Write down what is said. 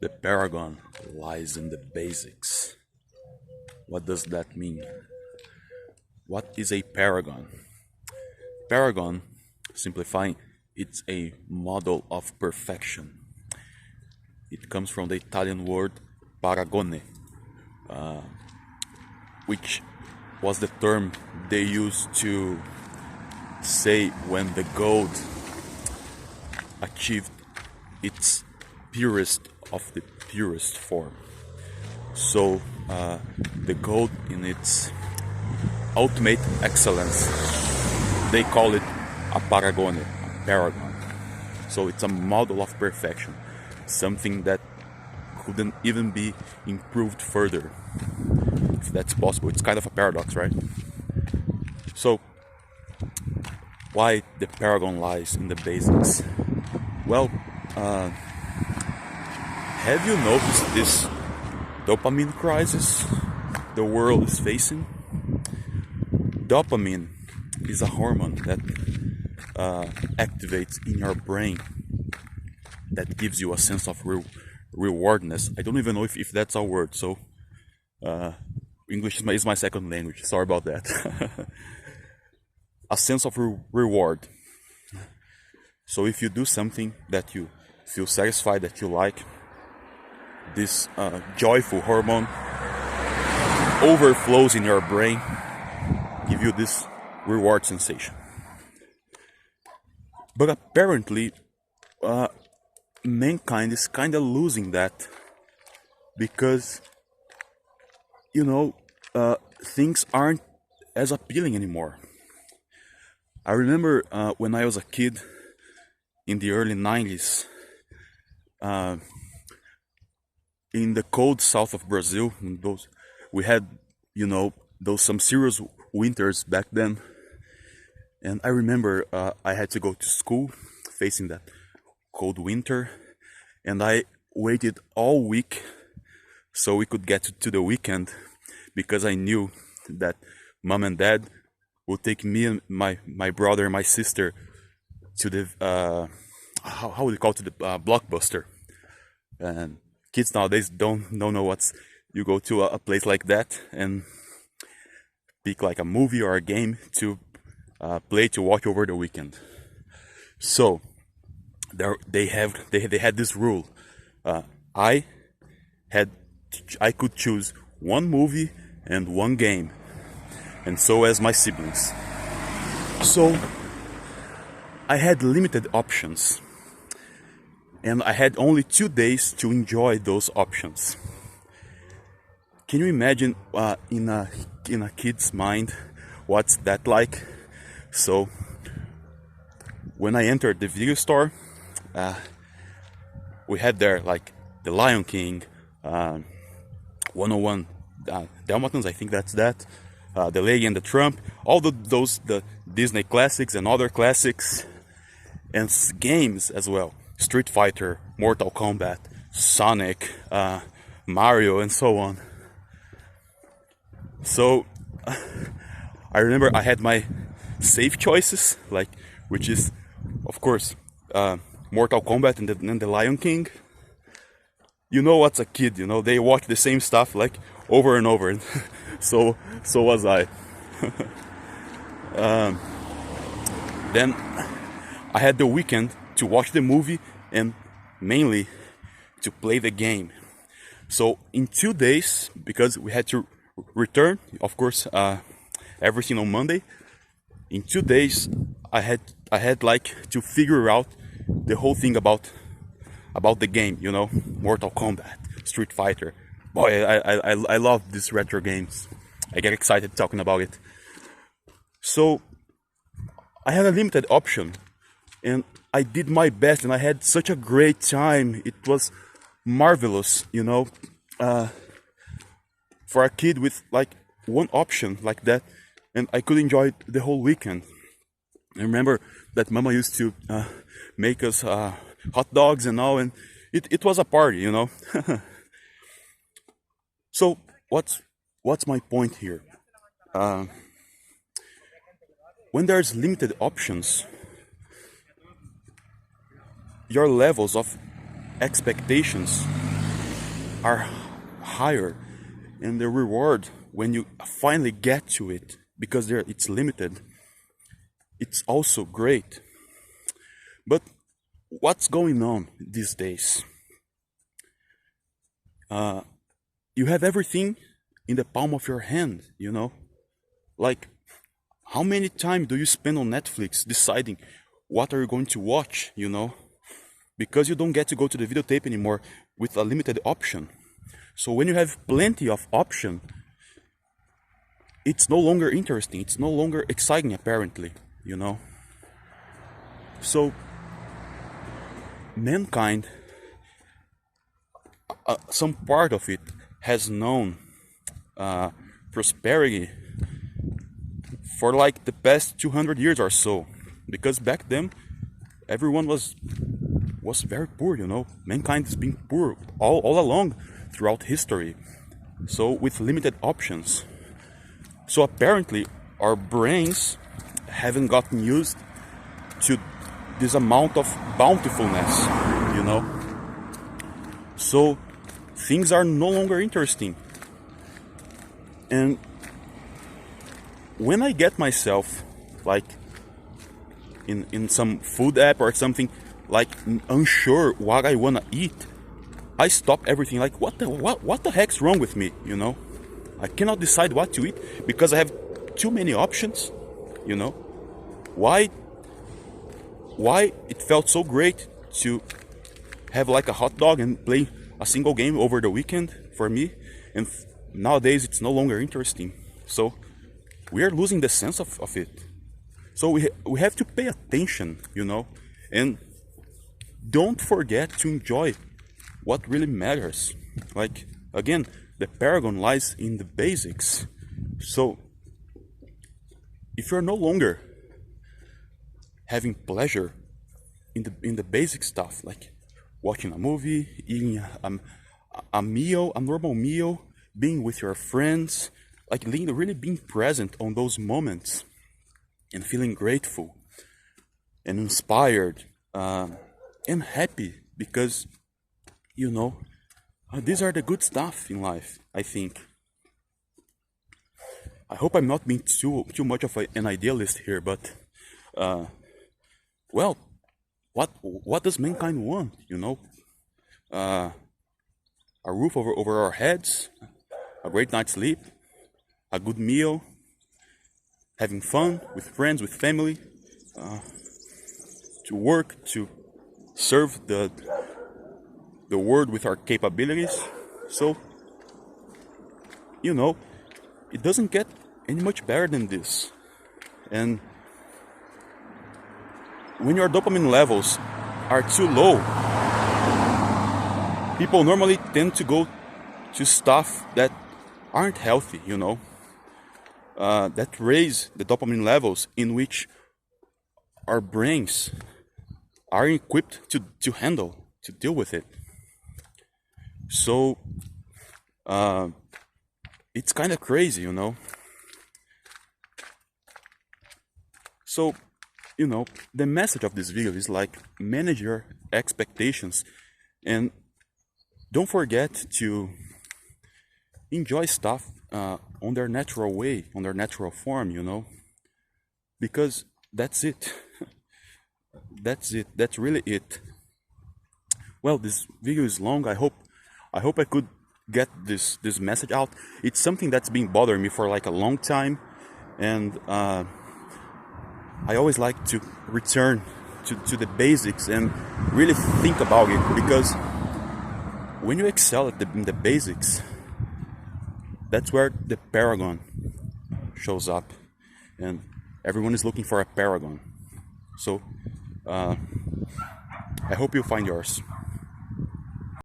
The paragon lies in the basics. What does that mean? What is a paragon? Paragon, simplifying, it's a model of perfection. It comes from the Italian word paragone, which was the term they used to say when the gold achieved its purest of the purest form. So the gold in its ultimate excellence, they call it a paragone, a paragon. So it's a model of perfection, something that couldn't even be improved further, if that's possible. It's kind of a paradox, right? So why the paragon lies in the basics? Well, have you noticed this dopamine crisis the world is facing? Dopamine is a hormone that activates in your brain, that gives you a sense of rewardness. I don't even know if that's a word, so English is my second language, sorry about that. A sense of reward. So if you do something that you feel satisfied, that you like, this joyful hormone overflows in your brain, give you this reward sensation. But apparently, mankind is kind of losing that, because, things aren't as appealing anymore. I remember when I was a kid in the early 90s, in the cold south of Brazil, we had, those some serious winters back then. And I remember I had to go to school facing that cold winter, and I waited all week so we could get to the weekend, because I knew that mom and dad would take me and my brother and my sister to the how would you call it, to the Blockbuster. And kids nowadays don't know what's, you go to a place like that and pick like a movie or a game to play, to watch over the weekend. So they had this rule. I could choose one movie and one game, and so as my siblings. So I had limited options, and I had only 2 days to enjoy those options. Can you imagine in a kid's mind what's that like? So when I entered the video store, we had there like The Lion King, 101 Dalmatians, I think that's that, The Lady and the Tramp, all the Disney classics and other classics, and games as well. Street Fighter, Mortal Kombat, Sonic, Mario, and so on. So I remember I had my safe choices, which is, of course, Mortal Kombat and the Lion King. What's a kid, they watch the same stuff over and over. so was I. Then I had the weekend to watch the movie and mainly to play the game. So in 2 days, because we had to return, of course, everything on Monday. In 2 days, I had to figure out the whole thing about the game. Mortal Kombat, Street Fighter. Boy, I love these retro games. I get excited talking about it. So I had a limited option, and I did my best, and I had such a great time. It was marvelous, for a kid with one option like that, and I could enjoy it the whole weekend. I remember that Mama used to make us hot dogs and all, and it was a party, So what's my point here? When there's limited options, your levels of expectations are higher, and the reward when you finally get to it, because it's limited, it's also great. But what's going on these days? You have everything in the palm of your hand, Like, how many time do you spend on Netflix deciding what are you going to watch, Because you don't get to go to the videotape anymore with a limited option. So when you have plenty of option, it's no longer interesting, it's no longer exciting apparently, So mankind, some part of it has known prosperity for like the past 200 years or so, because back then everyone was very poor, Mankind has been poor all along throughout history, so with limited options. So apparently our brains haven't gotten used to this amount of bountifulness, So things are no longer interesting. And when I get myself like in some food app or something, like unsure what I wanna eat, I stop everything. Like, what the heck's wrong with me? I cannot decide what to eat because I have too many options. Why it felt so great to have like a hot dog and play a single game over the weekend for me, and nowadays it's no longer interesting. So we are losing the sense of it. So we have to pay attention, and don't forget to enjoy what really matters. Like, again, the paragon lies in the basics. So if you're no longer having pleasure in the basic stuff, like watching a movie, eating a meal, a normal meal, being with your friends, like really being present on those moments and feeling grateful and inspired and happy, because these are the good stuff in life, I think. I hope I'm not being too much of an idealist here, but well, what does mankind want? A roof over our heads, a great night's sleep, a good meal, having fun with friends, with family, to work, to serve the world with our capabilities. So, it doesn't get any much better than this. And when your dopamine levels are too low, people normally tend to go to stuff that aren't healthy, that raise the dopamine levels, in which our brains are equipped to handle, to deal with it. So it's kind of crazy, So, the message of this video is like, manage your expectations and don't forget to enjoy stuff on their natural way, on their natural form, because that's it. That's it. That's really it. Well, this video is long. I hope I could get this message out. It's something that's been bothering me for like a long time, and I always like to return to the basics and really think about it, because when you excel in the basics, that's where the paragon shows up, and everyone is looking for a paragon. So I hope you find yours.